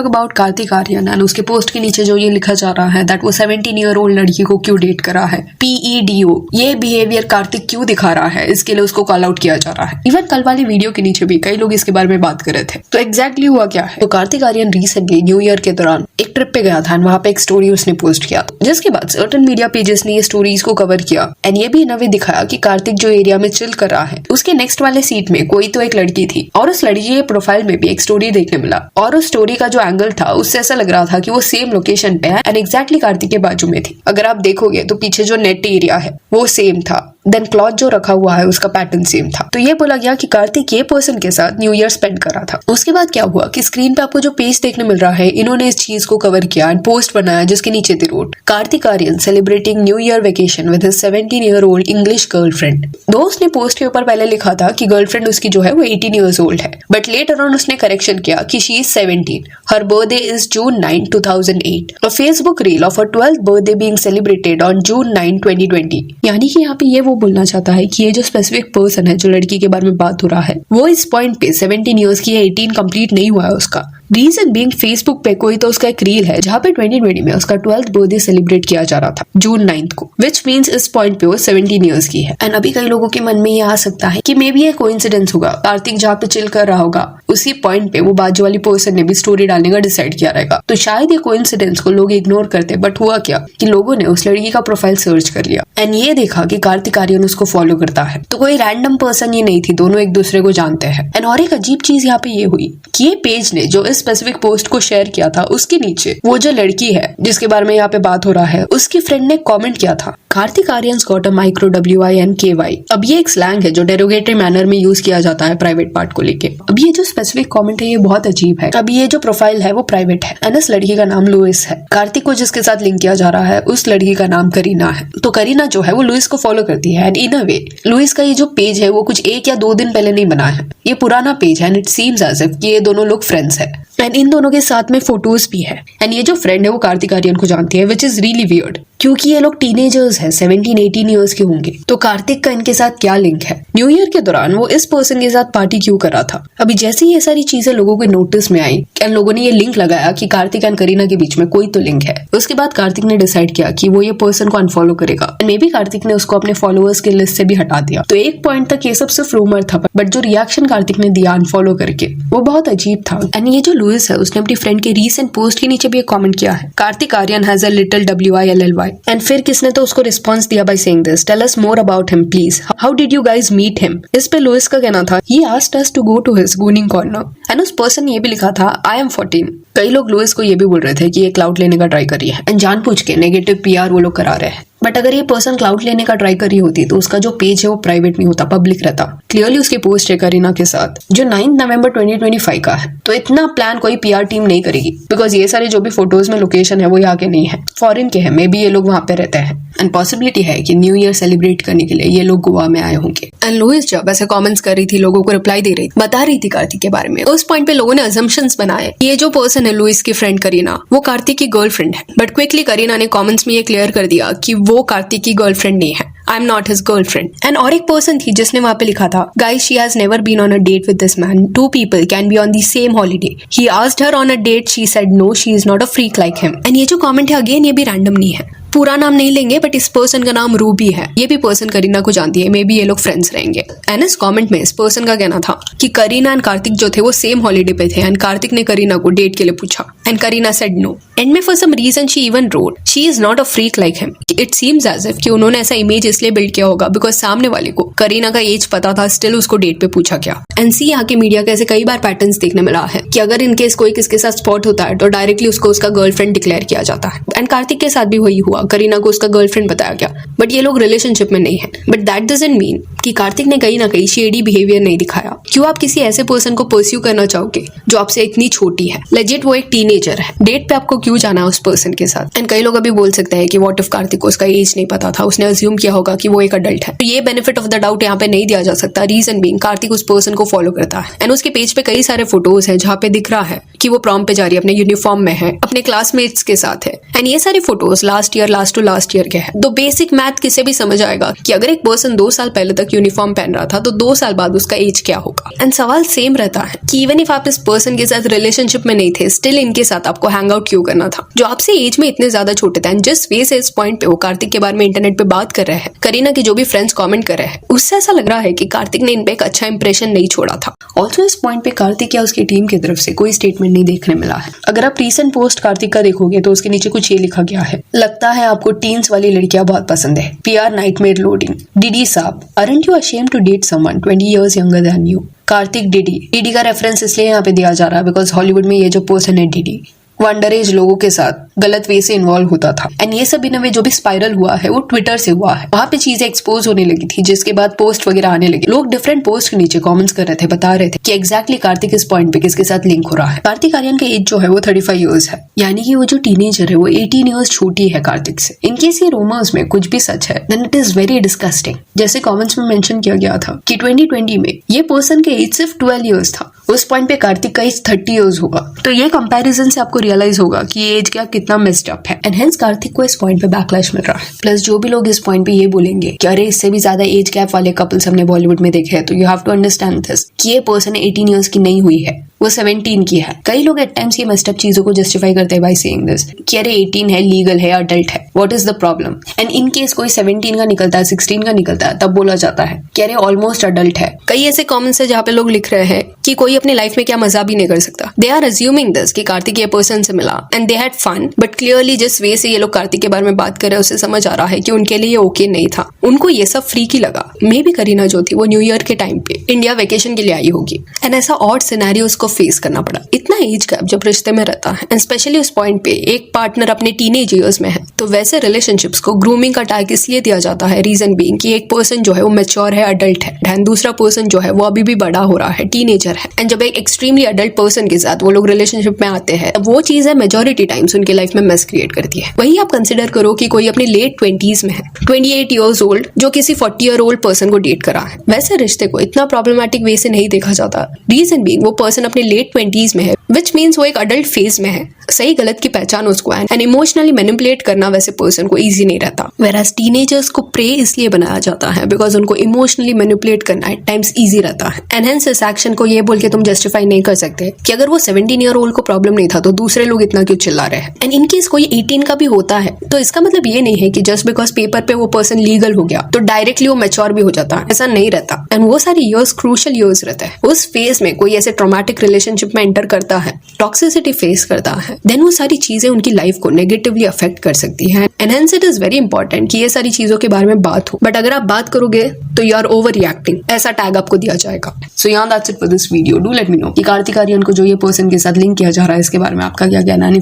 About Kartik Aaryan and उसके post के नीचे जो ये लिखा जा रहा है दैट वो 17 ईयर ओल्ड लड़की को क्यों डेट करा है, PEDO, ये बिहेवियर कार्तिक क्यों दिखा रहा है, इसके लिए उसको कॉल आउट किया जा रहा है। इवन कल वाली वीडियो के नीचे भी कई लोग इसके बारे में बात कर रहे थे। तो एग्जैक्टली हुआ क्या है, तो Kartik Aaryan recently new year के दौरान एक ट्रिप पे गया था एंड वहां पे एक स्टोरी उसने पोस्ट किया, जिसके बाद सर्टेन मीडिया पेजेस ने ये स्टोरीज को कवर किया एंड ये भी इन अ वे दिखाया कि कार्तिक जो एरिया में चिल कर रहा है उसके नेक्स्ट वाले सीट में कोई तो एक लड़की थी और उस लड़की के प्रोफाइल में भी एक स्टोरी देखने मिला और उस स्टोरी का जो एंगल था उससे ऐसा लग रहा था कि वो सेम लोकेशन पे है एंड एग्जैक्टली कार्तिक के बाजू में थी। अगर आप देखोगे तो पीछे जो नेट एरिया है वो सेम था, देन क्लॉथ जो रखा हुआ है उसका पैटर्न सेम था। तो ये बोला गया कि कार्तिक ये पर्सन के साथ न्यू ईयर स्पेंड कर रहा था। उसके बाद क्या हुआ कि स्क्रीन पे आपको जो पेज देखने मिल रहा है, इन्होंने इस चीज को कवर किया एंड पोस्ट बनाया जिसके नीचे थी wrote Kartik Aaryan celebrating new year vacation with his 17 year old English girlfriend. दो उसने पोस्ट के ऊपर पहले लिखा था कि गर्लफ्रेंड उसकी जो है वो 18 ईयर्स ओल्ड है, बट लेटर ऑन उसने करेक्शन किया कि she is 17, her birthday is June 9, 2008, a Facebook reel of her 12th birthday being celebrated on June 9, 2020। यानी कि यहाँ पे ये वो बोलना चाहता है कि ये जो स्पेसिफिक पर्सन है जो लड़की के बारे में बात हो रहा है वो इस पॉइंट पे 17 ईयर्स की है, 18 कंप्लीट नहीं हुआ है उसका। रीजन बीइंग फेसबुक पे कोई तो उसका एक रील है जहाँ पे 2020 में उसका 12th बर्थडे सेलिब्रेट किया जा रहा था June 9 को, विच मीन्स इस पॉइंट पे वो 17 ईयर्स की है। एंड अभी कई लोगों के मन में ये आ सकता है कि मे बी ये कोइंसिडेंस होगा, कार्तिक जहाँ पे चिल कर रहा होगा उसी पॉइंट पे वो बाजू वाली पर्सन ने भी स्टोरी डालने का डिसाइड किया रहेगा। तो शायद ये कोइंसिडेंस को लोग इग्नोर करते, बट हुआ क्या कि लोगों ने उस लड़की का प्रोफाइल सर्च कर लिया एंड ये देखा कि कार्तिक आर्यन उसको फॉलो करता है। तो कोई रैंडम पर्सन ये नहीं थी, दोनों एक दूसरे को जानते हैं। एंड और एक अजीब चीज यहाँ पे ये हुई कि ये पेज ने जो इस स्पेसिफिक पोस्ट को शेयर किया था उसके नीचे वो जो लड़की है जिसके बारे में यहाँ पे बात हो रहा है उसकी फ्रेंड ने कमेंट किया था Kartik Aaryan got a micro WINKY। अब ये एक स्लैंग है जो डेरोगेटरी मैनर में यूज किया जाता है प्राइवेट पार्ट को लेके। अब ये जो स्पेसिफिक कमेंट है ये बहुत अजीब है। अब ये जो प्रोफाइल है वो प्राइवेट है एंड इस लड़की का नाम लुइस है। कार्तिक को जिसके साथ लिंक किया जा रहा है उस लड़की का नाम करीना है। तो करीना जो है वो लुइस को फॉलो करती है and in a way Louis का ये जो पेज है वो कुछ 1 या 2 दिन पहले नहीं बना है, ये पुराना पेज है and it seems as if कि ये दोनों लोग फ्रेंड्स है एंड इन दोनों के साथ में फोटोज भी है। एंड ये जो फ्रेंड है वो कार्तिक आर्यन को जानती है, विच इज रियली वियर्ड क्योंकि ये लोग टीनेजर्स हैं, 17-18 ईयर्स के होंगे। तो कार्तिक का इनके साथ क्या लिंक है? न्यू ईयर के दौरान वो इस पर्सन के साथ पार्टी क्यों कर रहा था? अभी जैसे ही ये सारी चीजें लोगों के नोटिस में आई एंड लोगों ने ये लिंक लगाया कि कार्तिक एंड करीना के बीच में कोई तो लिंक है, उसके बाद कार्तिक ने डिसाइड किया कि वो ये पर्सन को अनफॉलो करेगा। मे बी कार्तिक ने उसको अपने फॉलोअर्स की लिस्ट से भी हटा दिया। तो एक पॉइंट तक ये सब सिर्फ रूमर था, बट जो रिएक्शन कार्तिक ने दिया अनफॉलो करके वो बहुत अजीब था। एंड ये जो लुइस है उसने अपनी फ्रेंड के रीसेंट पोस्ट के नीचे भी एक कमेंट किया है, Kartik Aaryan has a little WILLY। And फिर किसने तो उसको रिस्पॉन्स दिया by saying this, tell us more about him please, how did you guys meet him. इस पे लुइस का कहना था he asked us to go to his gooning corner and उस पर्सन ने ये भी लिखा था आई एम 14। कई लोग लुइस को ये भी बोल रहे थे कि ये क्लाउड लेने का ट्राई कर रही है एंड जानबूझ के नेगेटिव PR वो लोग करा रहे हैं। बट अगर ये पर्सन क्लाउड लेने का ट्राई कर रही होती तो उसका जो पेज है वो प्राइवेट नहीं होता, पब्लिक रहता। क्लियरली उसकी पोस्ट है करीना के साथ जो 9 नवंबर 2025 का है। तो इतना प्लान कोई PR टीम नहीं करेगी बिकॉज ये सारे जो भी फोटोज में लोकेशन है वो यहाँ के नहीं है, फॉरेन के हैं। मे बी ये लोग वहां पे रहते हैं एंड पॉसिबिलिटी है कि न्यू ईयर सेलिब्रेट करने के लिए ये लोग गोवा में आए होंगे। एंड लुइस जब ऐसे कमेंट्स कर रही थी, लोगों को रिप्लाई दे रही, बता रही थी कार्तिक के बारे में, उस पॉइंट पे लोगों ने अजम्पशंस बनाए ये जो पर्सन है लुइस की फ्रेंड करीना वो कार्तिक की गर्लफ्रेंड है। बट क्विकली करीना ने कमेंट्स में ये क्लियर कर दिया कि वो कार्तिक की गर्लफ्रेंड नहीं है, I am not his girlfriend. And और एक पर्सन थी जिसने वहां पे लिखा था guys she has never been on a date with this man, 2 people can be on the same holiday, he asked her on a date, she said no, she is not a freak like him. And ये जो comment है again ये भी random नहीं है, पूरा नाम नहीं लेंगे बट इस पर्सन का नाम रूबी है। ये भी पर्सन करीना को जानती है, मे बी ये लोग फ्रेंड्स रहेंगे। एंड इस कमेंट में इस पर्सन का कहना था कि करीना एंड कार्तिक जो थे वो सेम हॉलीडे पे थे एंड कार्तिक ने करीना को डेट के लिए पूछा and Kareena said no. And में for some reason she even rode she is not a freak like him. It seems as if कि उन्होंने ऐसा इमेज इसलिए बिल्ड किया होगा बिकॉज सामने वाले को करीना का एज पता था, स्टिल उसको डेट पे पूछा क्या। एंड सी यहाँ के मीडिया के ऐसे कई बार पैटर्न्स देखने मिला है कि अगर इनकेस कोई किसके साथ स्पॉट होता है तो डायरेक्टली उसको उसका गर्लफ्रेंड डिक्लेयर किया जाता है। एंड कार्तिक के साथ भी वही हुआ, करीना को उसका गर्लफ्रेंड बताया गया, बट ये लोग रिलेशनशिप में नहीं है। बट दैट डजंट मीन कि कार्तिक ने कहीं ना कहीं शेडी बिहेवियर नहीं दिखाया। क्यों आप किसी ऐसे पर्सन को परस्यू करना चाहोगे जो आपसे इतनी छोटी है? लेजिट वो एक टीनेजर है, डेट पे आपको क्यों जाना है उस पर्सन के साथ? एंड कई लोग अभी बोल सकते हैं कि व्हाट इफ कार्तिक को उसका एज नहीं पता था, उसने अज्यूम किया होगा कि वो एक अडल्ट है। तो ये बेनिफिट ऑफ द डाउट यहाँ पे नहीं दिया जा सकता। रीजन बीइंग कार्तिक उस पर्सन को फॉलो करता है एंड उसके पेज पे कई सारे फोटोज हैं जहाँ पे दिख रहा है कि वो प्रॉम पे जा रही है, अपने यूनिफॉर्म में है, अपने क्लासमेट्स के साथ है। एंड ये सारी photos last year year last to last year के हैं। तो बेसिक मैथ किसे भी समझ आएगा कि अगर एक पर्सन 2 साल पहले तक यूनिफॉर्म पहन रहा था तो 2 साल बाद उसका एज क्या होगा। एंड सवाल सेम रहता है कि इवन इफ आप इस पर्सन के साथ रिलेशनशिप में नहीं थे, स्टिल इनके साथ आपको हैंग आउट क्यों करना था, जो आपसे एज में इतने ज्यादा छोटे थे। एंड जिस वे से इस पॉइंट पे वो कार्तिक के बारे में इंटरनेट पे बात कर रहे हैं, करीना की जो भी फ्रेंड्स कमेंट कर रहे हैं, उससे ऐसा लग रहा है कि कार्तिक ने इन पे एक अच्छा इंप्रेशन नहीं छोड़ा था। ऑल्सो इस पॉइंट पे कार्तिक या उसकी टीम की तरफ से कोई स्टेटमेंट नहीं देखने मिला है। अगर आप रीसेंट पोस्ट कार्तिक का देखोगे तो उसके नीचे कुछ ये लिखा गया है, लगता है आपको टीन्स वाली लड़कियां बहुत पसंद है, PR नाइटमेयर लोडिंग, डीडी साहब aren't you ashamed to date someone 20 years younger than you। Kartik DD का रेफरेंस इसलिए यहाँ पे दिया जा रहा है बिकॉज हॉलीवुड में ये जो पर्सन है डीडी, वो अंडर एज लोगों के साथ गलत वे से इन्वॉल्व होता था। एंड ये सब इन वे जो भी स्पाइरल हुआ है वो ट्विटर से हुआ है। वहां पे चीजें एक्सपोज होने लगी थी, जिसके बाद पोस्ट वगैरह आने लगे। लोग डिफरेंट पोस्ट के नीचे कमेंट्स कर रहे थे, बता रहे थे कि एग्जैक्टली कार्तिक इस पॉइंट पे किसके साथ लिंक हो रहा है। कार्तिक आर्यन का एज जो है वो 35 ईयर्स है, यानी कि वो जो टीनेजर है वो 18 ईयर्स छोटी है कार्तिक से। इनकेस ये रूमर्स में कुछ भी सच है then it is very disgusting. जैसे कॉमेंट्स में मेंशन किया गया था कि 2020 में ये पर्सन के एज सिर्फ 12 ईयर्स था, उस पॉइंट पे कार्तिक का एज 30 ईयर्स होगा। तो ये कंपैरिजन से आपको रियलाइज होगा कि ये एज क्या कितना मिस्ड अप है। एंड हेंस कार्तिक को इस पॉइंट पे बैकलैश मिल रहा है। प्लस जो भी लोग इस पॉइंट पे ये बोलेंगे कि अरे इससे भी ज्यादा एज गैप वाले कपल्स हमने बॉलीवुड में देखे हैं, तो you have to understand this कि ये पर्सन 18 ईयर्स की नहीं हुई है, वो 17 की है। कई लोग एट टाइम्स ये मिस्ड अप चीजों को जस्टिफाई करते हैं बाय सेइंग दिस कि अरे 18 है, लीगल है, अडल्ट है, what is the problem. And in case कोई 17 का निकलता है, 16 का निकलता है, तब बोला जाता है कि अरे ऑलमोस्ट अडल्ट है। कई ऐसे कमेंट्स है जहाँ पे लोग लिख रहे हैं कि कोई अपनी लाइफ में क्या मजा भी नहीं कर सकता। दे आर अज्यूमिंग दिस कि कार्तिक ये पर्सन से मिला and they had fun, but clearly जिस वे से ये लोग कार्तिक के बारे में बात कर रहे हैं उससे समझ आ रहा है कि उनके लिए ये ओके नहीं था। उनको ये सब फ्री की लगा। मे बी करीना जो थी वो न्यू ईयर के टाइम पे इंडिया वेकेशन के लिए आई होगी एंड ऐसा ऑड सिनेरियो उसको फेस करना पड़ा। इतना एज गैप जब रिश्ते में रहता है एंड स्पेशली उस पॉइंट पे एक पार्टनर अपने टीनेज ईयर्स में है, तो वैसे रिलेशनशिप्स को ग्रूमिंग का टैग इसलिए दिया जाता है, रीजन बीइंग कि एक पर्सन जो है वो मैच्योर है, अडल्ट है, एंड दूसरा पर्सन जो है वो अभी भी बड़ा हो रहा है, टीनेजर है। एंड जब एक एक्सट्रीमली अडल्ट पर्सन के साथ वो लोग रिलेशनशिप में आते हैं, वो चीज है मेजोरिटी टाइम्स उनके लाइफ में मेस क्रिएट करती है। वही आप कंसिडर करो कि कोई अपने लेट 20s में है, 28 ईयर्स ओल्ड, जो किसी 40 ईयर ओल्ड पर्सन को डेट करा है। वैसे रिश्ते को इतना प्रॉब्लमेटिक वे से नहीं देखा जाता, रीजन बीइंग वो पर्सन अपने लेट 20s में है, विच मीन्स वो एक अडल्ट फेज में है। सही गलत की पहचान उसको एंड इमोशनली मैनिपुलेट करना वैसे पर्सन को इजी नहीं रहता। वेराज टीनेजर्स को प्रे इसलिए बनाया जाता है बिकॉज उनको इमोशनली मैनिपुलेट करना एट टाइम्स इजी रहता है। एंड हेंस इस एक्शन को ये बोल के तुम जस्टिफाई नहीं कर सकते कि अगर वो 17 ईयर ओल्ड को प्रॉब्लम नहीं था तो दूसरे लोग इतना क्यों चिल्ला रहे हैं। एंड इनकेस कोई 18 का भी होता है तो इसका मतलब ये नहीं है कि जस्ट बिकॉज पेपर पे वो पर्सन लीगल हो गया तो डायरेक्टली वो मैच्योर भी हो जाता है। ऐसा नहीं रहता। एंड वो सारे ईयर्स क्रूशियल ईयर्स रहते हैं। उस फेज में कोई ऐसे ट्रॉमेटिक रिलेशनशिप में एंटर करता है, टॉक्सिसिटी फेस करता है, देन वो सारी चीजें उनकी लाइफ को नेगेटिवली अफेक्ट कर सकती हैं। And hence it is very important कि ये सारी चीजों के बारे में बात हो, बट अगर आप बात करोगे तो यू आर ओवर रिएक्टिंग, ऐसा टैग आपको दिया जाएगा। सो यहाँ that's it for this video. Do let me know कि कार्तिक आर्यन को जो ये पर्सन के साथ लिंक किया जा रहा है इसके बारे में आपका क्या कहना है।